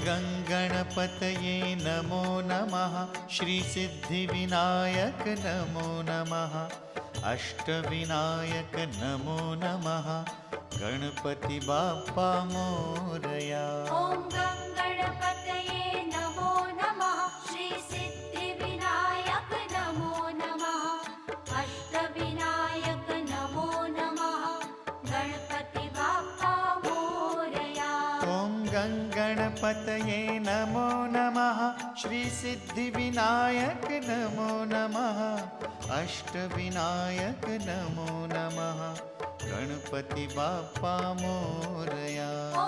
गङ्गणपतये नमो नमः। श्रीसिद्धिविनायक नमो नमः। अष्टविनायक नमो नमः। गणपति बाप्पा मोरया। ॐ गणपतये नमो नमः। श्रीसिद्धिविनायक नमो नमः। अष्टविनायक नमो नमः। गणपति बाप्पा मोरया। ॐ गणपतये नमो नमः। श्रीसिद्धिविनायक नमो नमः। अष्टविनायक नमो नमः। गणपति बाप्पा मोरया। ॐ